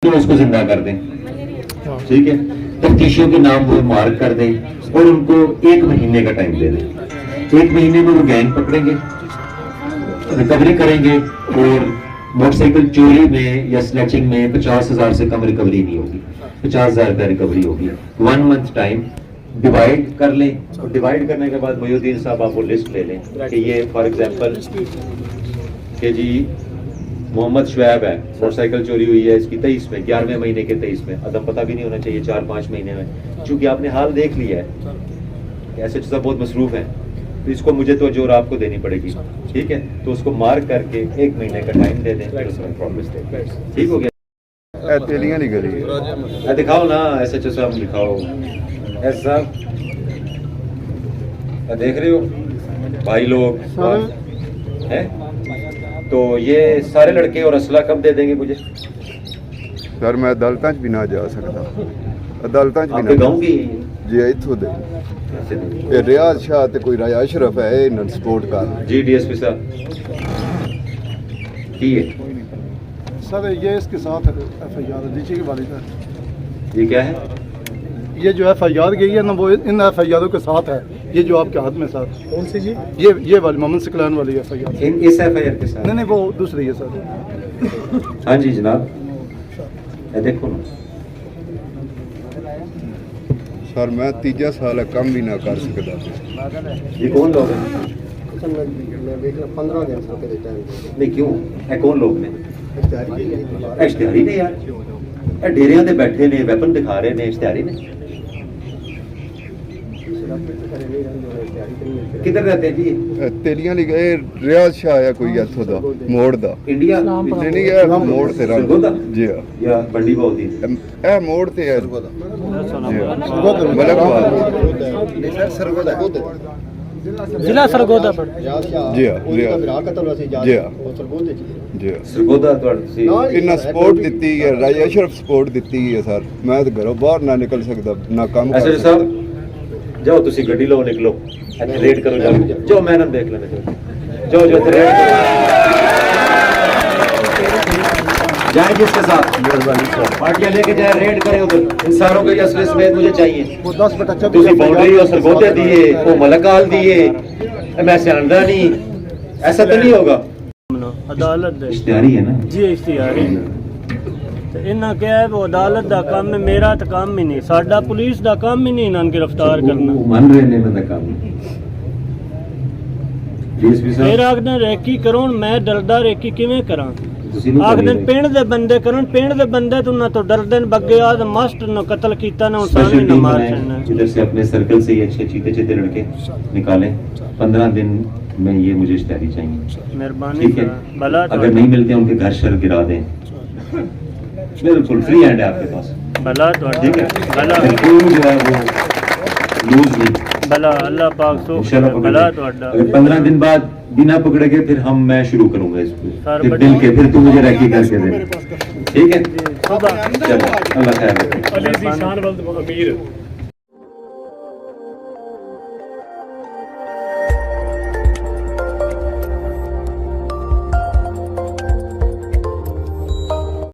تو اس کو زندہ کر دیں, ٹھیک ہے. تفتیشیوں کے نام وہ مارک کر دیں اور ان کو 1 مہینے کا ٹائم دے دیں. 1 مہینے میں وہ گینگ پکڑیں گے, ریکوری کریں گے, اور موٹر سائیکل چوری میں یا سنیچنگ میں 50,000 سے کم ریکوری نہیں ہوگی, 50,000 روپیہ ریکوری ہوگی. 1 منتھ ٹائم ڈیوائڈ کر لیں, اور ڈیوائڈ کرنے کے بعد محی الدین صاحب آپ وہ لسٹ لے لیں کہ یہ فار ایگزامپل کہ جی محمد شعیب ہے, موٹر سائیکل چوری ہوئی ہے اس کی 23 میں, 11ویں مہینے کے 23 میں, عدم پتہ بھی نہیں ہونا چاہیے 4-5 مہینے میں. چونکہ آپ نے حال دیکھ لیا ہے کہ ایسے صاحب بہت مصروف ہیں, تو اس کو مجھے توجہ اور آپ کو دینی پڑے گی, ٹھیک ہے. تو اس کو مارک کر کے 1 مہینے کا ٹائم دے دیں, پھر اس میں پرومس دیں, ٹھیک ہو گیا. تیلیاں نہیں گلی دکھاؤ نا ایس ایچ او صاحب, دکھاؤ ایس صاحب, دیکھ رہے ہو بھائی لوگ ہیں. تو یہ سارے لڑکے اور اسلحہ کب دے دیں گے مجھے؟ سر میں عدالتاں بھی نہ جا سکتا, عدالتاں بھی آپ کے گاؤں کی جی اتوں دے. یہ ریاض شاہ تے کوئی راجا اشرف ہے انہوں سپورٹ کر. جی ڈی ایس پی صاحب کی ہے سر, یہ اس کے ساتھ ایف آئی آر نیچے کے والد ہے. یہ کیا ہے؟ یہ جو ایف آئی آر گئی ہے نا وہ ان ایف آئی آروں کے ساتھ ہے. یہ جو آپ کے ہاتھ میں سر کون سی جی؟ یہ والی محمد سکلان والی ایف آئی آر. اس ایف آئی آر کے ساتھ نہیں وہ دوسری ہے سر. ہاں جی جناب, دیکھو نا سر میں 3 سال کم بھی نہ کر سکتا. یہ کون لوگ ہیں؟ 15 دن نہیں کیوں ہے, کون لوگ نے؟ اشتہاری نے یار, ڈیریاں تے بیٹھے نے, ویپن دکھا رہے نے, اشتہاری نے. کدھر رہتے ہیں جی؟ تیلیاں نہیں گئے, ریاض شاہ ہے کوئی اتوں دا موڑ دا. انڈیا نہیں گیا موڑ تے سرگودا جی ہاں, یا بنڈی بہت ہی اے موڑ تے ہے ملک ضلع سرگودا پر. جی ہاں جی ہاں جی ہاں جی ہاں. سرگودا تھی انہیں سپورٹ دیتی ہے, راجا اشرف سپورٹ دیتی ہے. سر میں تو گھروں باہر نہ نکل سکتا, نہ کام کر ایسے سکتا. صاحب جاؤ تسی گڈی لو, نکلو ریڈ کرو, جاؤ میں نہ دیکھ لینا, جاؤ جو ریڈ جائیں جس کے ساتھ پارٹیاں لے کے جائیں, ریڈ کریں ادھر. ان ساروں کے اصل سمیت مجھے چاہیے. وہ 10/26 تسی باؤنڈری اور سرگوتے دیے, وہ ملکال دیے, میں سیاندہ نہیں, ایسا تو نہیں ہوگا. عدالت اشتہاری ہے نا جی, اشتہاری. انہاں کیا ہے وہ عدالت دا کام ہے, میرا تو کام ہی نہیں, ساڈا پولیس دا کام ہی نہیں انہاں گرفتار کرنا. من رہے نے بندہ کام ڈی ایس پی صاحب. پھر آخر ریکی کرو, میں ڈردا ریکی کیویں کراں؟ آخر پنڈ دے بندے کرن, پنڈ دے بندے تو نہ تو ڈردے بگے آد ماسٹر نہ قتل کیتا نہ انسانی نہ مار چھڑنا. ادھر سے اپنے سرکل سے یہ اچھے چیتے لڑکے نکالیں. 15 دن میں یہ مجھے اشتہاری چاہیے, مہربانی. ٹھیک ہے. اگر نہیں ملتے ان کے گھر شر گرا دیں, بالکل فری ہینڈ ہے آپ کے پاس. بھلا ٹھیک ہے, بھلا بالکل جو ہے وہ لوز نہیں. بھلا اللہ پاک سو بھلا تہاڈا. اگر 15 دن بعد بنا پکڑے گے پھر میں شروع کروں گا اس سر کو دل کے, پھر تو مجھے ریکی کر کے دے, ٹھیک ہے. صبح چلو اللہ خیر رکھے. علی ذی شان ولد امیر